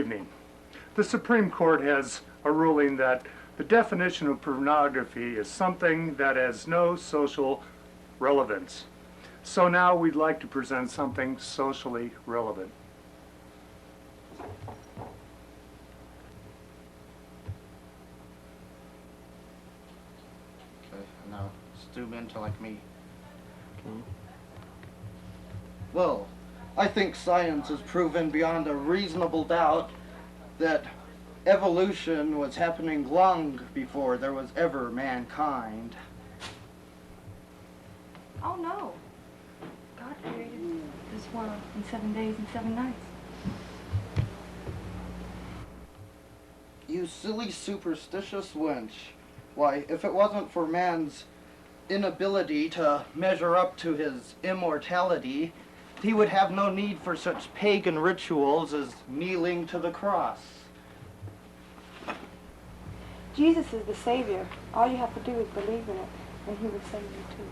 evening. The Supreme Court has a ruling that the definition of pornography is something that has no social relevance. So now we'd like to present something socially relevant. Okay, now Stu Minter like me. Well, I think science has proven beyond a reasonable doubt that evolution was happening long before there was ever mankind. Oh no. God created this world in 7 days and 7 nights. You silly superstitious wench. Why, if it wasn't for man's inability to measure up to his immortality, he would have no need for such pagan rituals as kneeling to the cross. Jesus is the Savior. All you have to do is believe in it, and he will save you too.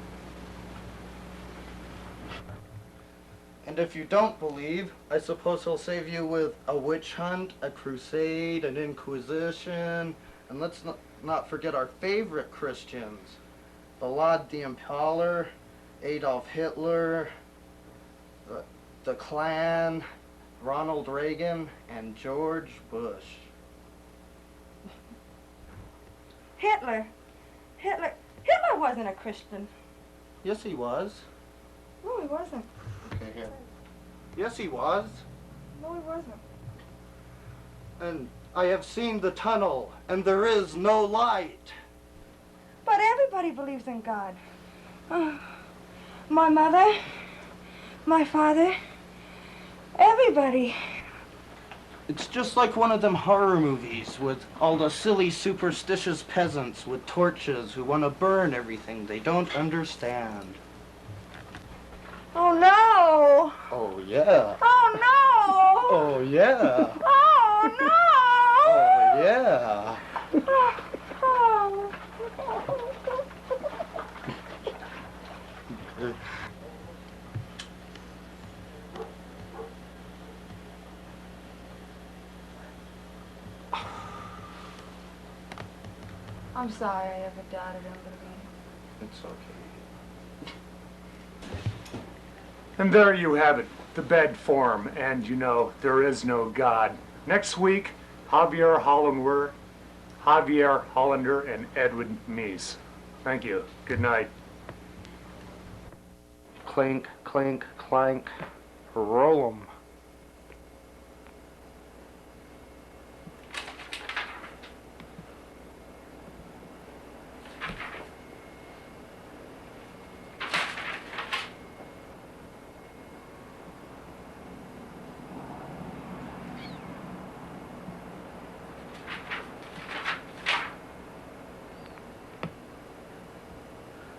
And if you don't believe, I suppose he'll save you with a witch hunt, a crusade, an inquisition, and let's not forget our favorite Christians. Vlad the Impaler, Adolf Hitler, the Klan, Ronald Reagan, and George Bush. Hitler wasn't a Christian. Yes, he was. No, he wasn't. Okay, here. Yes, he was. No, he wasn't. And I have seen the tunnel, and there is no light. But everybody believes in God. My mother, my father, everybody. It's just like one of them horror movies with all the silly superstitious peasants with torches who want to burn everything they don't understand. Oh no! Oh yeah. Oh no! Oh yeah. Oh no! Oh yeah. Oh. I'm sorry I ever doubted him, but It's okay. And there you have it, the bed form, and you know, there is no God. Next week, Javier Hollander, and Edwin Meese. Thank you. Good night. Clink, clink, clank. Roll 'em.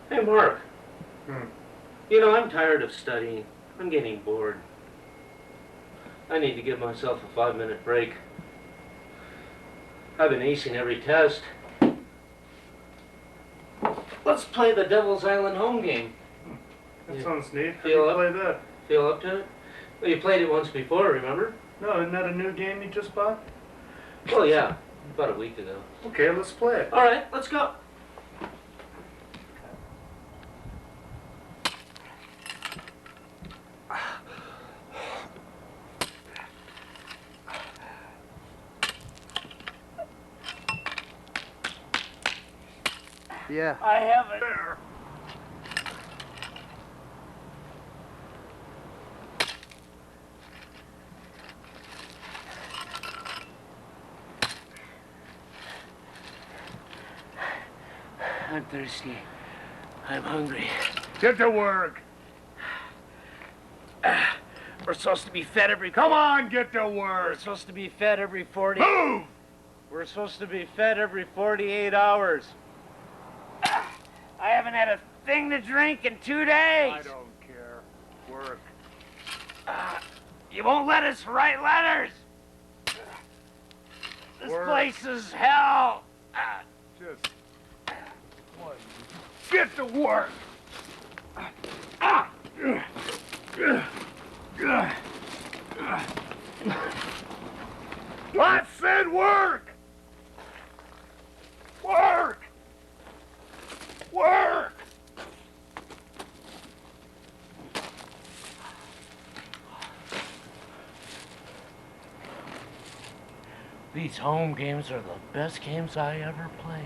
Hey, Mark. You know, I'm tired of studying. I'm getting bored. I need to give myself a 5-minute break. I've been acing every test. Let's play the Devil's Island home game. That sounds neat. How do Feel you up? play that? Feel up to it? Well, you played it once before, remember? No, isn't that a new game you just bought? Well, yeah, about a week ago. Okay, let's play it. All right, let's go. Yeah. I have it. There. I'm thirsty. I'm hungry. Get to work. We're supposed to be fed every... Come on, get to We're work. supposed to be fed every 40... Move! We're supposed to be fed every 48 hours. I haven't had a thing to drink in 2 days. I don't care. Work. You won't let us write letters. This Work. place is hell. Just one. Get to work. I said work! Work! Work! These home games are the best games I ever played.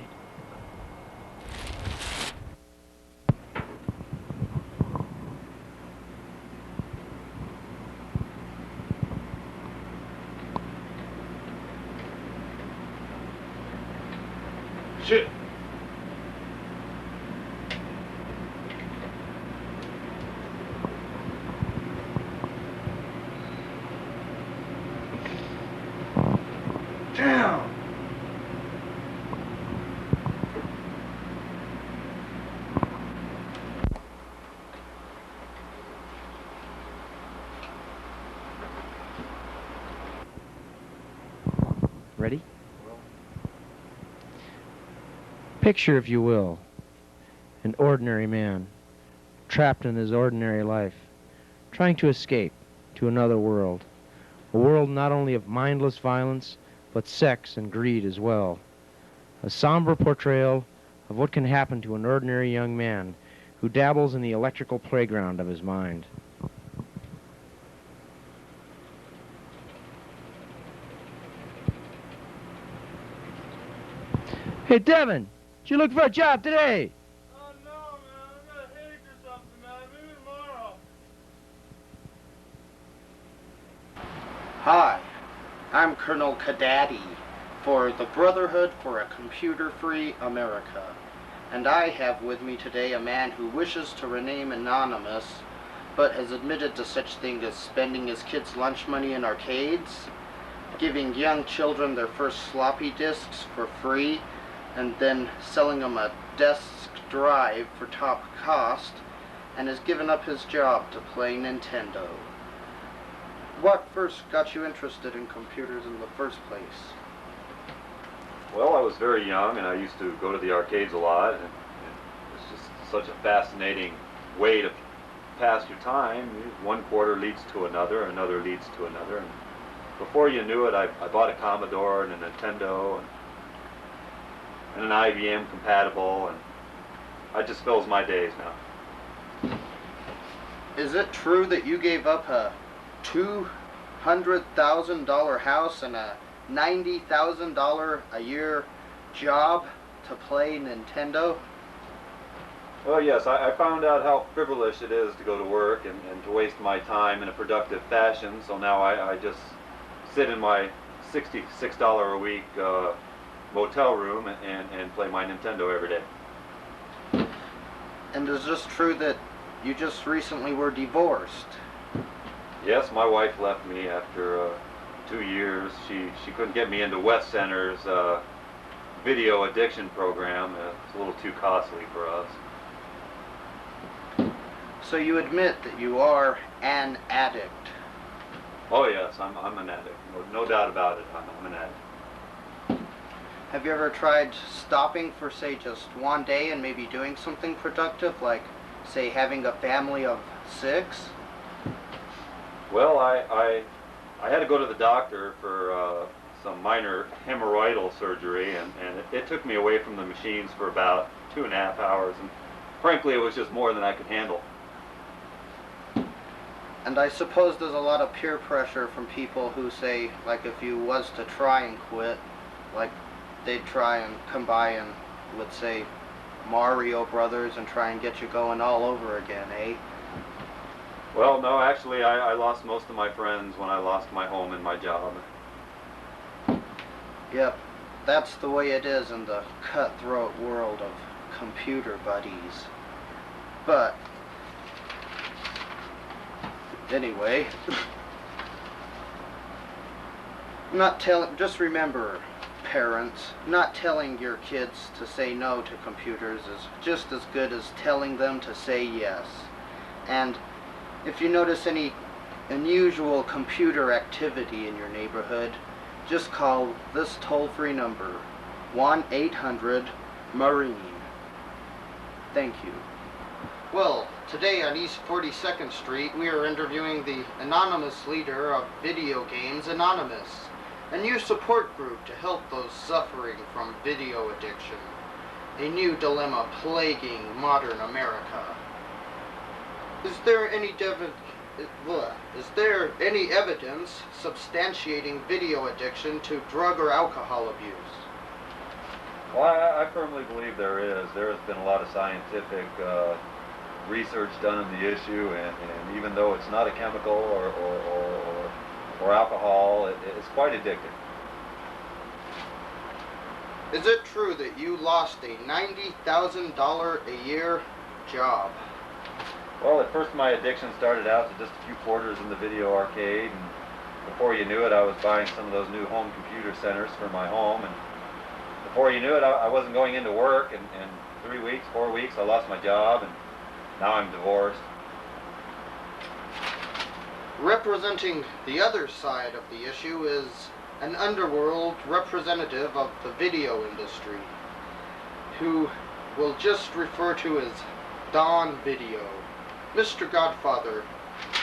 Shit! Damn! Ready? Picture, if you will, an ordinary man, trapped in his ordinary life, trying to escape to another world, a world not only of mindless violence, but sex and greed as well. A somber portrayal of what can happen to an ordinary young man who dabbles in the electrical playground of his mind. Hey, Devin! Did you look for a job today? Oh no, man, I got a headache or something, man. Maybe tomorrow. Hi, I'm Colonel Kadaddy for the Brotherhood for a Computer-Free America. And I have with me today a man who wishes to remain anonymous, but has admitted to such thing as spending his kids' lunch money in arcades, giving young children their first floppy disks for free, and then selling them a desk drive for top cost, and has given up his job to play Nintendo. What first got you interested in computers in the first place? Well, I was very young and I used to go to the arcades a lot, and it's just such a fascinating way to pass your time. One quarter leads to another, another leads to another, and before you knew it, I bought a Commodore and a Nintendo and an IBM compatible, and I just fills my days now. Is it true that you gave up a $200,000 house and a $90,000 a year job to play Nintendo? Well, yes, I found out how frivolous it is to go to work and to waste my time in a productive fashion, so now I just sit in my $66 a week motel room and play my Nintendo every day. And is this true that you just recently were divorced? Yes, my wife left me after 2 years. She couldn't get me into West Center's video addiction program. It's a little too costly for us. So you admit that you are an addict. Oh yes, I'm an addict. No doubt about it. I'm an addict. Have you ever tried stopping for, say, just one day and maybe doing something productive, like, say, having a family of 6? Well, I had to go to the doctor for some minor hemorrhoidal surgery, and it took me away from the machines for about 2.5 hours, and frankly, it was just more than I could handle. And I suppose there's a lot of peer pressure from people who say, like, if you was to try and quit, like, they'd try and come by and would say Mario Brothers and try and get you going all over again, eh? Well, no, actually, I lost most of my friends when I lost my home and my job. Yep, that's the way it is in the cutthroat world of computer buddies. But anyway, just remember, parents, not telling your kids to say no to computers is just as good as telling them to say yes. And if you notice any unusual computer activity in your neighborhood, just call this toll-free number, 1-800-MARINE. Thank you. Well, today on East 42nd Street, we are interviewing the anonymous leader of Video Games Anonymous. a new support group to help those suffering from video addiction, a new dilemma plaguing modern America. Is there any evidence substantiating video addiction to drug or alcohol abuse? Well, I firmly believe there is. There has been a lot of scientific research done on the issue, and even though it's not a chemical or alcohol, it's quite addictive. Is it true that you lost a $90,000 a year job? Well, at first my addiction started out to just a few quarters in the video arcade, and before you knew it, I was buying some of those new home computer centers for my home, and before you knew it, I wasn't going into work, and 3 weeks, 4 weeks, I lost my job, and now I'm divorced. Representing the other side of the issue is an underworld representative of the video industry, who we'll just refer to as Don Video. Mr. Godfather,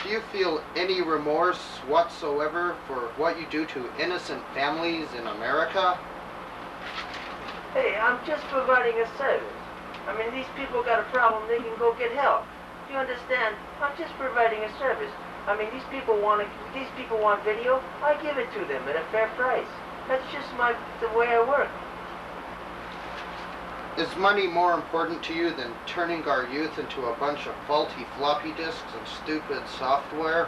do you feel any remorse whatsoever for what you do to innocent families in America? Hey, I'm just providing a service. I mean, these people got a problem, they can go get help. Do you understand? I'm just providing a service. I mean, these people want video, I give it to them at a fair price. That's just the way I work. Is money more important to you than turning our youth into a bunch of faulty floppy disks and stupid software?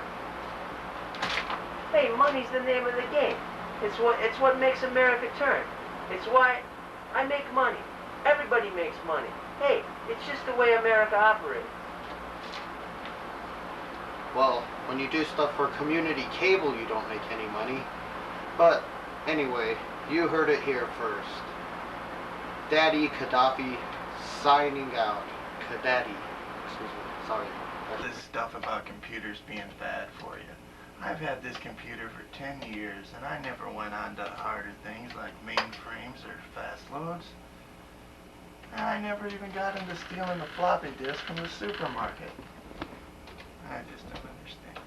Hey, money's the name of the game. It's what makes America turn. It's why I make money. Everybody makes money. Hey, it's just the way America operates. Well, when you do stuff for community cable, you don't make any money. But anyway, you heard it here first. Daddy Gaddafi signing out. Gaddafi. Excuse me. Sorry. This stuff about computers being bad for you. I've had this computer for 10 years, and I never went on to harder things like mainframes or fast loads. And I never even got into stealing the floppy disk from the supermarket. I just don't understand.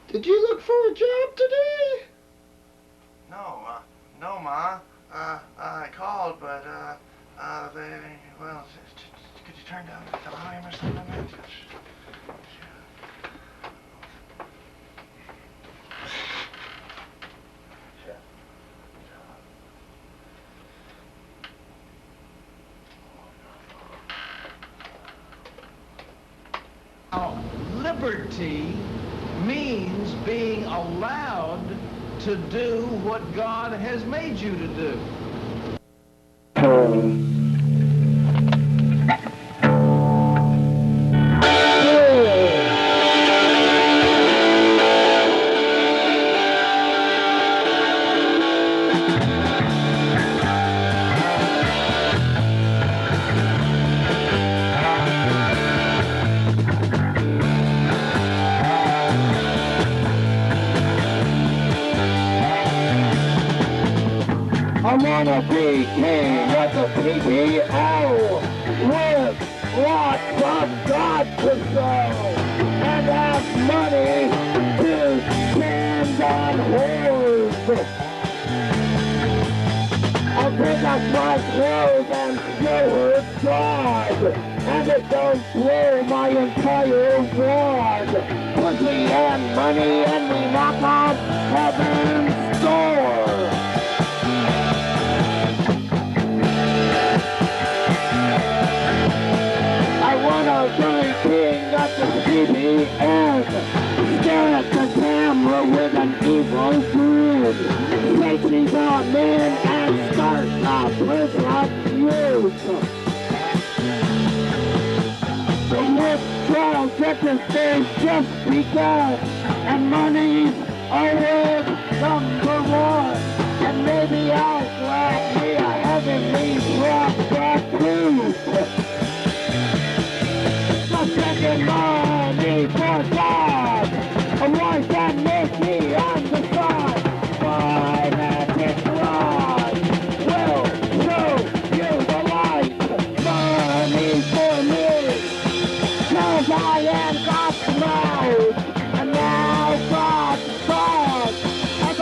Did you look for a job today? No, Ma. I called, but, could you turn down the volume or something? Now, liberty means being allowed to do what God has made you to do. I wanna be king of the PPO with lots of God to show and have money to spend on whores. I'll take off my clothes and show her God, and it don't blow my entire wad. Pussy and money and we knock on heaven's door. Billy King at the CBS, stare at the camera with an evil grin. Take these on men and start a prison youth. The withdrawal secretary just begun, and money's always number one. And maybe I'll grab me a heavenly rock tattoo. Spending money for God, a wife and Mickey on the side. My magic rod will show you the light. Money for me, 'cause I am God's mouth, and now God's God. As a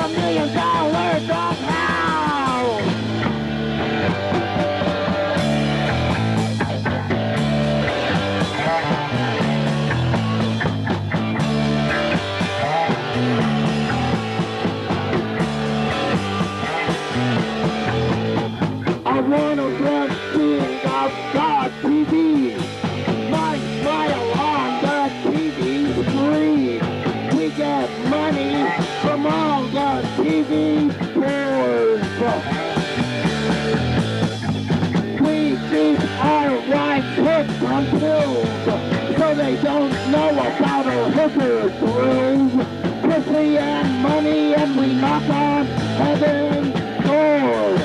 detours. We keep our wives hooked on pills, so they don't know about our hooker thrills. Pussy and money, and we knock on heaven's door.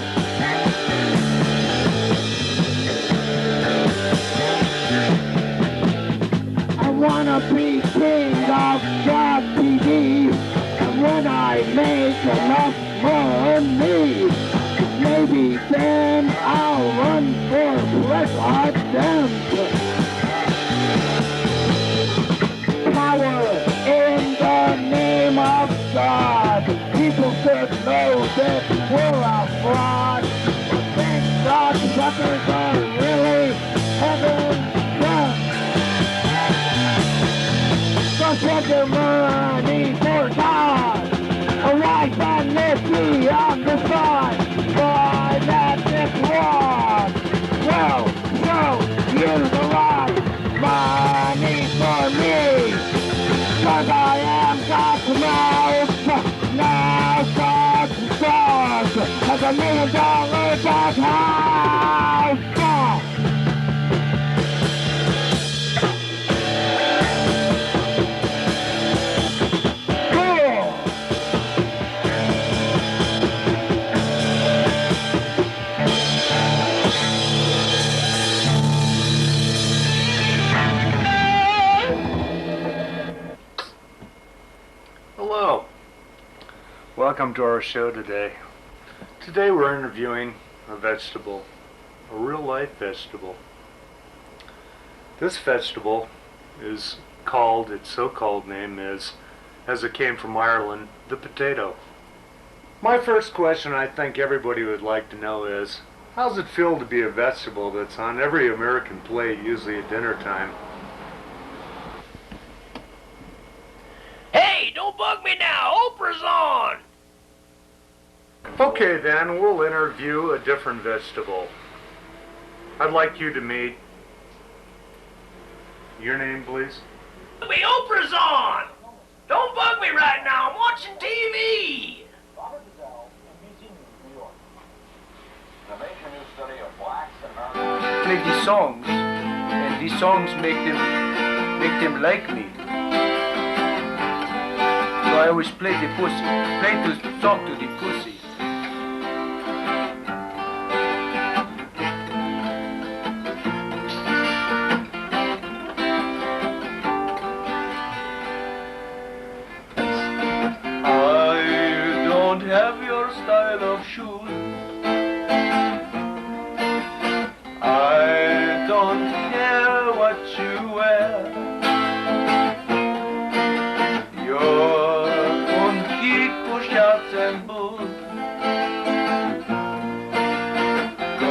I wanna be king of God TV, and when I make enough money, maybe then I'll run for president. Power in the name of God. People should know that we're a fraud. Thank God suckers are really heaven sent. So spend your money for God. A wife and Nikki on the side. Boy, that is wrong. Well, so use the right money for me. Cause I am God's mouth, now God's sauce, has $1 million God's house. Cool. Hello. Welcome to our show today. Today we're interviewing a vegetable, a real-life vegetable. This vegetable is called, its so-called name is, as it came from Ireland, the potato. My first question I think everybody would like to know is, how's it feel to be a vegetable that's on every American plate, usually at dinner time? Hey, don't bug me now. Oprah's on. Okay then, we'll interview a different vegetable. I'd like you to meet your name, please. Me, Oprah's on. Don't bug me right now. I'm watching TV. Play these songs, and these songs make them like me. So I always play the pussy, play to talk to the pussy. I don't have your style of shoes. I don't care what you wear. Your own geek shouts and boots. Go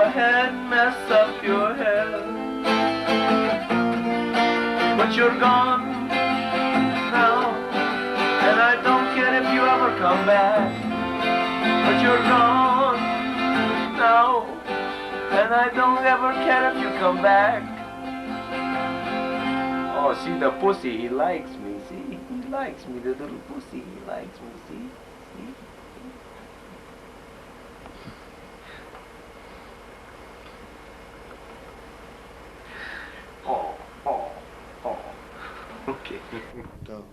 ahead, mess up your hair. But you're gone now, and I don't care if you ever come back. But you're gone now, and I don't ever care if you come back. Oh, see the pussy, he likes me, see? He likes me, the little pussy, he likes me, see? See? Oh. Okay. Go.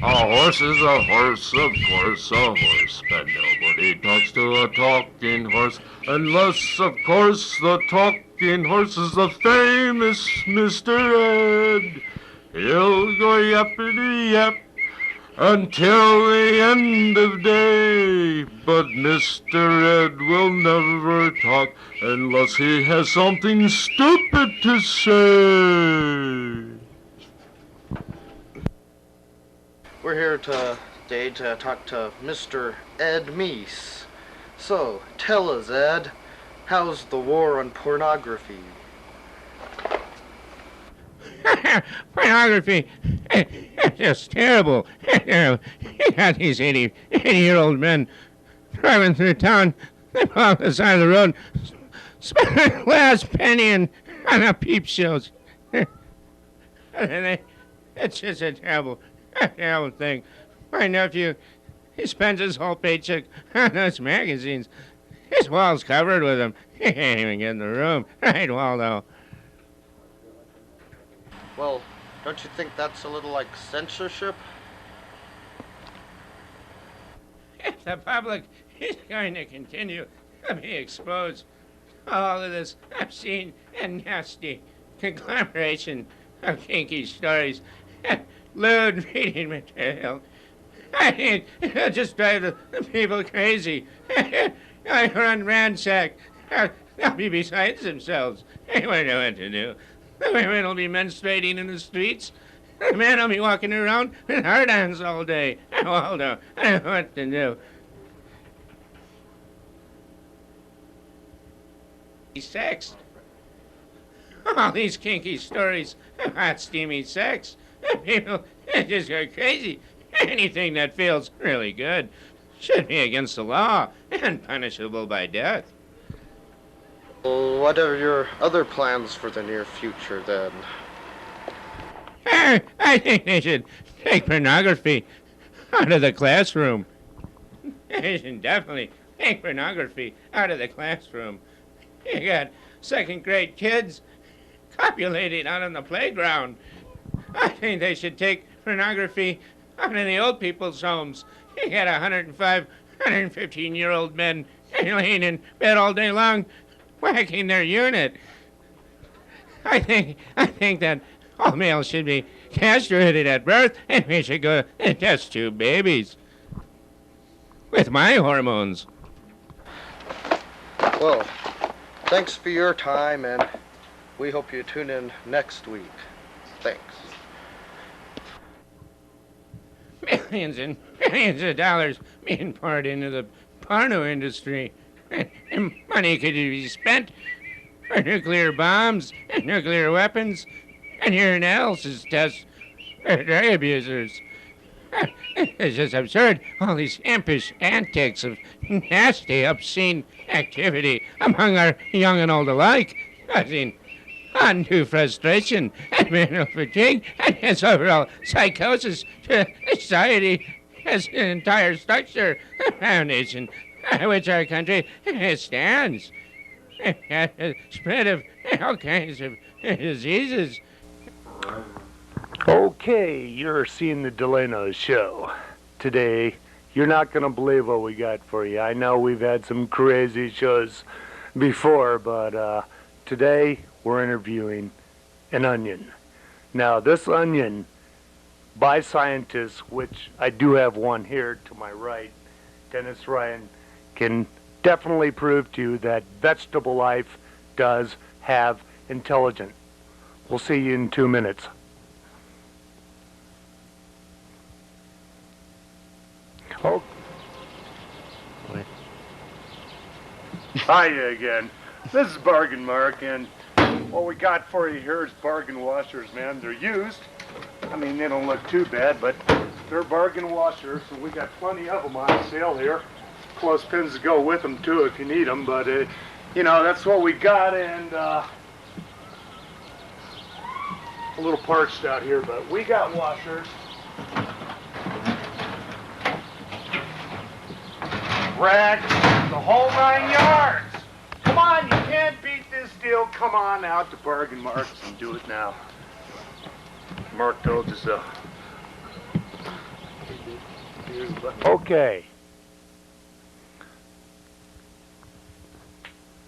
A horse is a horse, of course, a horse, but nobody talks to a talking horse, unless, of course, the talking horse is the famous Mr. Ed. He'll go yappity-yap until the end of day, but Mr. Ed will never talk unless he has something stupid to say. We're here today to talk to Mr. Ed Meese. So, tell us, Ed, how's the war on pornography? Pornography. It's just terrible. You got these 80-year-old men driving through town. They pull off the side of the road, spend a last penny on the peep shows. It's just a terrible thing. My nephew, He spends his whole paycheck on those magazines. His wall's covered with them. He can't even get in the room. Right, Waldo? Well, don't you think that's a little like censorship? If the public is going to continue to be exposed to all of this obscene and nasty conglomeration of kinky stories and lewd reading material, I mean, it'll just drive the people crazy. I run ransack. They'll be beside themselves. They won't know what to do. The women will be menstruating in the streets. The men will be walking around with hard-ons all day. Waldo, I don't know what to do. Sex. All these kinky stories about steamy sex. People just go crazy. Anything that feels really good should be against the law and punishable by death. Well, what are your other plans for the near future, then? I think they should take pornography out of the classroom. They should definitely take pornography out of the classroom. You got second-grade kids copulating out on the playground. I think they should take pornography out of the old people's homes. You got 105, 115-year-old men laying in bed all day long, whacking their unit. I think that all males should be castrated at birth, and we should go and test tube babies with my hormones. Well, thanks for your time, and we hope you tune in next week. Thanks. Millions and millions of dollars being poured into the porno industry. And money could be spent for nuclear bombs and nuclear weapons and your analysis tests for drug abusers. It's just absurd, all these impish antics of nasty, obscene activity among our young and old alike, causing undue frustration and mental fatigue and its overall psychosis to society as an entire structure, the foundation on which our country stands. Spread of all kinds of diseases. Okay, you're seeing the Delano Show. Today, you're not going to believe what we got for you. I know we've had some crazy shows before, but today we're interviewing an onion. Now, this onion, by scientists, which I do have one here to my right, Dennis Ryan, can definitely prove to you that vegetable life does have intelligence. We'll see you in 2 minutes. Oh. Hi again. This is Bargain Mark, and what we got for you here is bargain washers, man. They're used. I mean, they don't look too bad, but they're bargain washers, and we got plenty of them on sale here. Clothespins to go with them, too, if you need them, but, you know, that's what we got, and a little parched out here, but we got washers. Racks, the whole 9 yards. Come on, you can't beat this deal. Come on out to Bargain Marks and do it now. Mark told you so. Okay.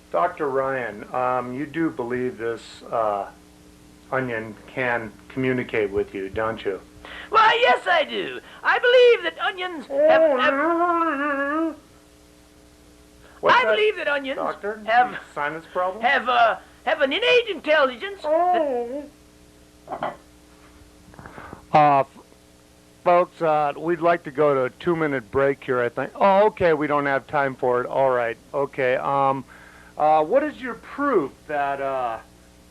Dr. Ryan, you do believe this onion can communicate with you, don't you? Why, yes, I do. I believe that onions have What's I that, believe that onions doctor? have Sinus problem? have an innate intelligence. Folks, we'd like to go to a 2-minute break here, I think. Oh, okay, we don't have time for it. All right, okay. What is your proof that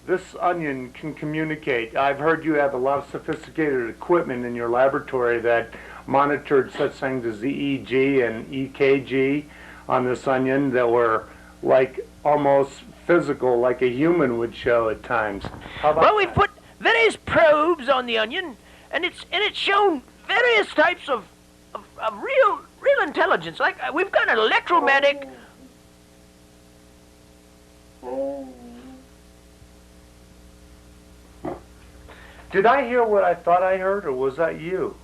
this onion can communicate? I've heard you have a lot of sophisticated equipment in your laboratory that monitored such things as EEG and EKG on this onion that were like almost physical, like a human would show at times. How about Well, we've put various probes on the onion, and it's shown various types of real real intelligence. Like we've got an electromagnetic. Did I hear what I thought I heard, or was that you?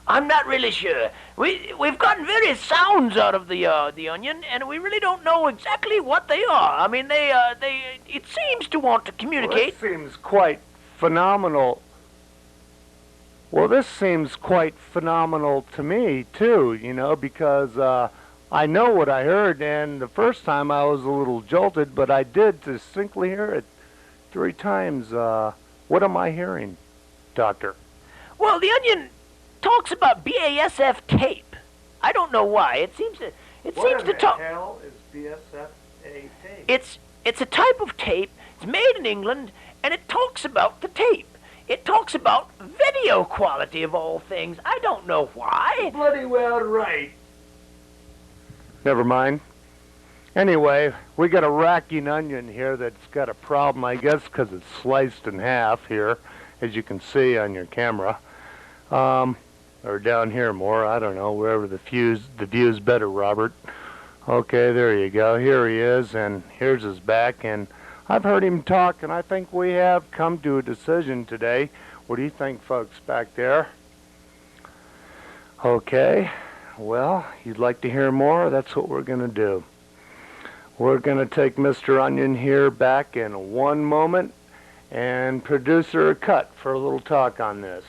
I'm not really sure. We've gotten various sounds out of the onion, and we really don't know exactly what they are. I mean, it seems to want to communicate. Well, this seems quite phenomenal. Well, this seems quite phenomenal to me, too, you know, because I know what I heard, and the first time I was a little jolted, but I did distinctly hear it 3 times. What am I hearing, Doctor? Well, the onion talks about BASF tape. I don't know why. It seems to talk. What the hell is BASF tape? It's a type of tape. It's made in England, and it talks about the tape. It talks about video quality of all things. I don't know why. Bloody well right. Never mind. Anyway, we got a racking onion here that's got a problem, I guess, because it's sliced in half here, as you can see on your camera. Or down here more, I don't know, wherever the view's better, Robert. Okay, there you go. Here he is, and here's his back, and I've heard him talk, and I think we have come to a decision today. What do you think, folks, back there? Okay, well, you'd like to hear more? That's what we're going to do. We're going to take Mr. Onion here back in one moment and producer cut for a little talk on this.